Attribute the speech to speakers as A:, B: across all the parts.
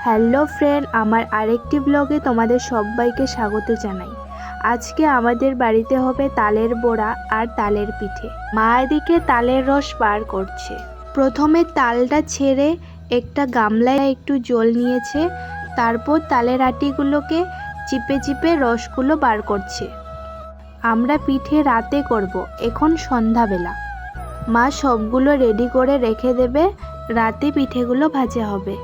A: Hello friend, আমার আরেকটি ব্লগে তোমাদের সবাইকে স্বাগত জানাই। আজকে আমাদের বাড়িতে হবে তালের বড়া আর তালের পিঠে। মা এদিকে তালের রস বার করছে। প্রথমে তালটা ছেড়ে একটা গামলায় একটু জল নিয়েছে, তারপর তালের আটিগুলোকে চিপে চিপে রসগুলো বার করছে। আমরা পিঠে রাতে করব, এখন সন্ধ্যাবেলা। মা সবগুলো রেডি করে রেখে দেবে, রাতে পিঠেগুলো ভাজা হবে।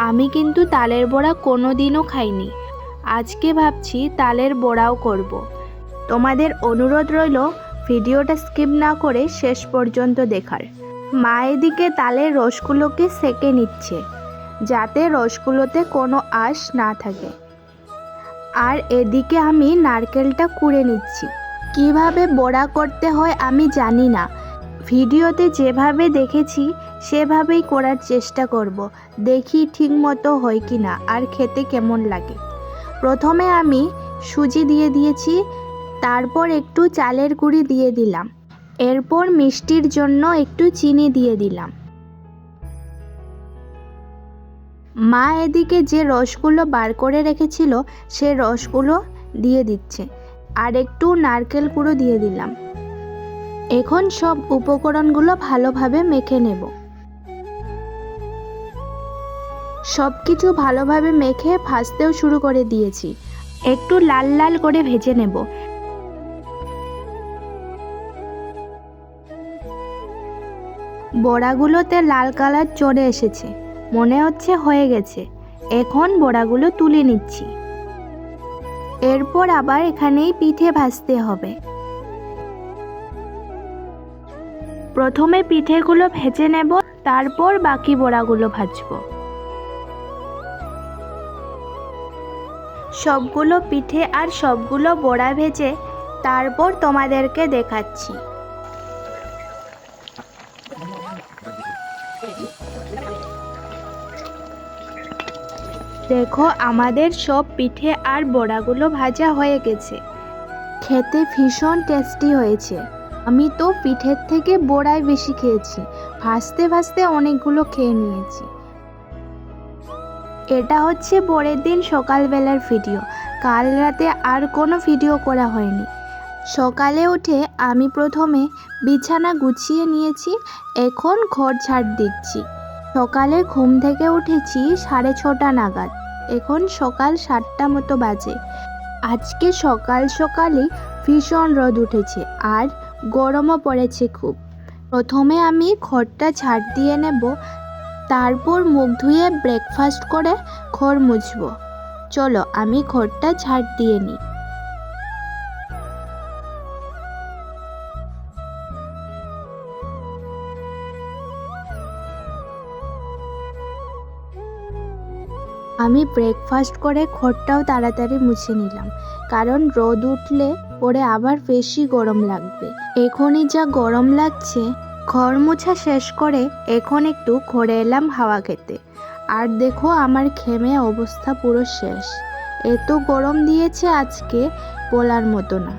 A: আমি কিন্তু তালের বড়া কোনোদিনও খাইনি, আজকে ভাবছি তালের বড়াও করব। তোমাদের অনুরোধ রইল ভিডিওটা স্কিপ না করে শেষ পর্যন্ত দেখার। মা এদিকে তালের রসগুলোকে সেঁকে নিচ্ছে, যাতে রসগুলোতে কোনো আঁশ না থাকে। আর এদিকে আমি নারকেলটা কুড়ে নিচ্ছি। কিভাবে বড়া করতে হয় আমি জানি না, ভিডিওতে যেভাবে দেখেছি সেভাবেই করার চেষ্টা করব। দেখি ঠিক মতো হয় কি না আর খেতে কেমন লাগে। প্রথমে আমি সুজি দিয়ে দিয়েছি, তারপর একটু চালের গুঁড়ি দিয়ে দিলাম, এরপর মিষ্টির জন্য একটু চিনি দিয়ে দিলাম। মা এদিকে যে রসগুলো বার করে রেখেছিল সে রসগুলো দিয়ে দিচ্ছে, আর একটু নারকেল কুড়ো দিয়ে দিলাম। এখন সব উপকরণগুলো ভালোভাবে মেখে নেব। সব কিছু ভালোভাবে মেখে ভাজতেও শুরু করে দিয়েছি, একটু লাল লাল করে ভেজে নেব। বড়াগুলোতে লাল কালার চলে এসেছে, মনে হচ্ছে হয়ে গেছে। এখন বড়াগুলো তুলে নিচ্ছি। এরপর আবার এখানেই পিঠে ভাজতে হবে। প্রথমে পিঠেগুলো ভেজে নেব, তারপর বাকি বড়াগুলো ভাজবো। সবগুলো পিঠে আর সবগুলো বড়া ভেজে তারপর তোমাদেরকে দেখাচ্ছি। দেখো, আমাদের সব পিঠে আর বড়াগুলো ভাজা হয়ে গেছে। খেতে ভীষণ টেস্টি হয়েছে। আমি তো পিঠের থেকে বড়াই বেশি খেয়েছি, ভাজতে ভাজতে অনেকগুলো খেয়ে নিয়েছি। এটা হচ্ছে পরের দিন সকালবেলার ভিডিও। কাল রাতে আর কোনো ভিডিও করা হয়নি। সকালে উঠে আমি প্রথমে বিছানা গুছিয়ে নিয়েছি, এখন ঘর ঝাড় দিচ্ছি। সকালে ঘুম থেকে উঠেছি 6:30 নাগাদ, এখন সকাল 7টা মতো বাজে। আজকে সকাল সকালই ভীষণ রোদ উঠেছে আর গরমও পড়েছে খুব। প্রথমে আমি ঘরটা ঝাড় দিয়ে নেব, তারপর মুখ ধুয়ে ব্রেকফাস্ট করে ঘর মুছব। চলো আমি ঘরটা ঝাড় দিয়ে নিই। আমি ব্রেকফাস্ট করে ঘরটাও তাড়াতাড়ি মুছে নিলাম, কারণ রোদ উঠলে পরে আবার বেশি গরম লাগবে। এখনই যা গরম লাগছে। ঘর মোছা শেষ করে এখন একটু ঘরে এলাম হাওয়া খেতে। আর দেখো, আমার ঘেমে অবস্থা পুরো শেষ। এত গরম দিয়েছে আজকে, বলার মতো না।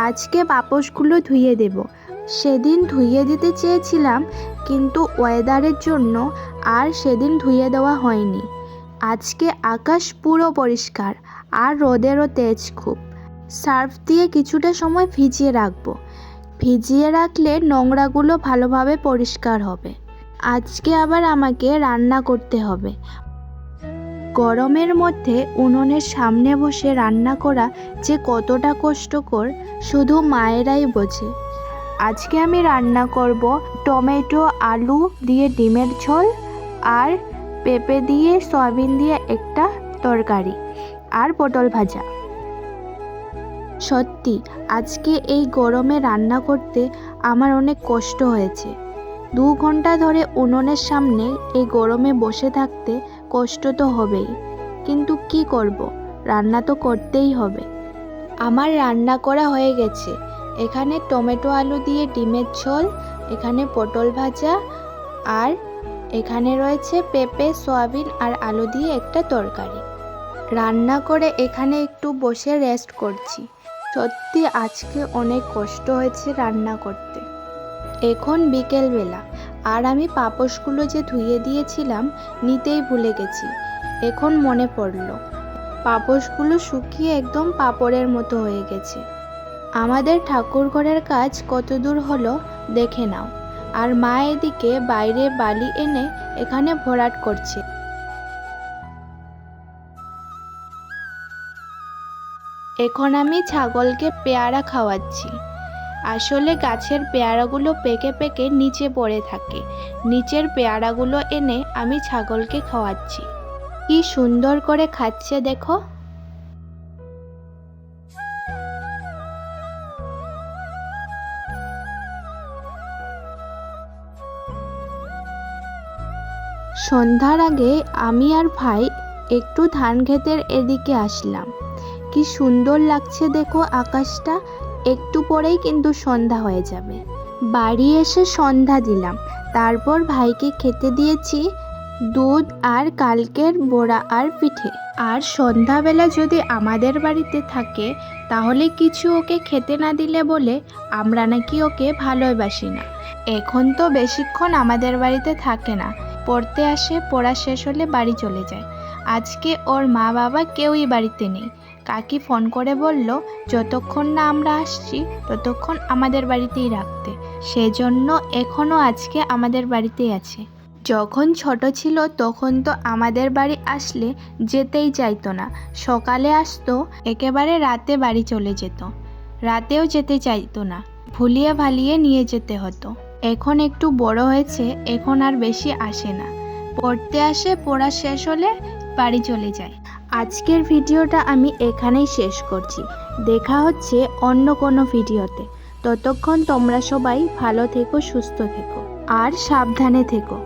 A: আজকে পাপোশগুলো ধুয়ে দেব। সেদিন ধুইয়ে দিতে চেয়েছিলাম, কিন্তু ওয়েদারের জন্য আর সেদিন ধুইয়ে দেওয়া হয়নি। আজকে আকাশ পুরো পরিষ্কার আর রোদেরও তেজ খুব। সার্ফ দিয়ে কিছুটা সময় ভিজিয়ে রাখবো। ভিজিয়ে রাখলে নোংরাগুলো ভালোভাবে পরিষ্কার হবে। আজকে আবার আমাকে রান্না করতে হবে। গরমের মধ্যে উনুনের সামনে বসে রান্না করা যে কতটা কষ্টকর শুধু মায়েরাই বোঝে। আজকে আমি রান্না করব টমেটো আলু দিয়ে ডিমের ঝোল আর পেঁপে দিয়ে সয়াবিন দিয়ে একটা তরকারি আর পটল ভাজা। সত্যি আজকে এই গরমে রান্না করতে আমার অনেক কষ্ট হয়েছে। 2 ঘন্টা ধরে উনুনের সামনে এই গরমে বসে থাকতে কষ্ট তো হবেই, কিন্তু কি করব, রান্না তো করতেই হবে। আমার রান্না করা হয়ে গেছে। এখানে টমেটো আলু দিয়ে ডিমের ঝোল, এখানে পটল ভাজা, আর এখানে রয়েছে পেঁপে সয়াবিন আর আলু দিয়ে একটা তরকারি। রান্না করে এখানে একটু বসে রেস্ট করছি। সত্যি আজকে অনেক কষ্ট হয়েছে রান্না করতে। এখন বিকেলবেলা, আর আমি পাপোশগুলো যে ধুয়ে দিয়েছিলাম নিতেই ভুলে গেছি। এখন মনে পড়ল, পাপোশগুলো শুকিয়ে একদম পাপড়ের মতো হয়ে গেছে। আমাদের ঠাকুর ঘরের কাজ কত দূর হলো দেখে নাও। আর মা এদিকে বাইরে বালি এনে এখানে ভরাট করছে। এখন আমি ছাগলকে পেয়ারা খাওয়াচ্ছি। আসলে গাছের পেয়ারাগুলো পেকে পেকে নিচে পড়ে থাকে। নিচের পেয়ারাগুলো এনে আমি ছাগলকে খাওয়াচ্ছি। কি সুন্দর করে খাচ্ছে দেখো। সন্ধ্যার আগে আমি আর ভাই একটু ধান ক্ষেতের এদিকে আসলাম। কি সুন্দর লাগছে দেখো আকাশটা। একটু পরেই কিন্তু সন্ধ্যা হয়ে যাবে। বাড়ি এসে সন্ধ্যা দিলাম, তারপর ভাইকে খেতে দিয়েছি দুধ আর কালকের বড়া আর পিঠে। আর সন্ধ্যাবেলা যদি আমাদের বাড়িতে থাকে তাহলে কিছু ওকে খেতে না দিলে বলে আমরা নাকি ওকে ভালোবাসি না। এখন তো বেশিক্ষণ আমাদের বাড়িতে থাকে না, পড়তে আসে, পড়া শেষ হলে বাড়ি চলে যায়। আজকে ওর মা বাবা কেউই বাড়িতে নেই। কাকি ফোন করে বলল যতক্ষণ না আমরা আসছি ততক্ষণ আমাদের বাড়িতেই রাখতে। সেজন্য এখনও আজকে আমাদের বাড়িতেই আছে। যখন ছোট ছিল তখন তো আমাদের বাড়ি আসলে যেতেই চাইতো না। সকালে আসতো, একেবারে রাতে বাড়ি চলে যেত। রাতেও যেতে চাইতো না, ভুলিয়ে ভালিয়ে নিয়ে যেতে হতো। এখন একটু বড় হয়েছে, এখন আর বেশি আসে না। পড়তে আসে, পড়া শেষ হলে বাড়ি চলে যায়। আজকের ভিডিওটা আমি এখানেই শেষ করছি। দেখা হচ্ছে অন্য কোনো ভিডিওতে। ততক্ষণ তোমরা সবাই ভালো থেকো, সুস্থ থেকো আর সাবধানে থেকো।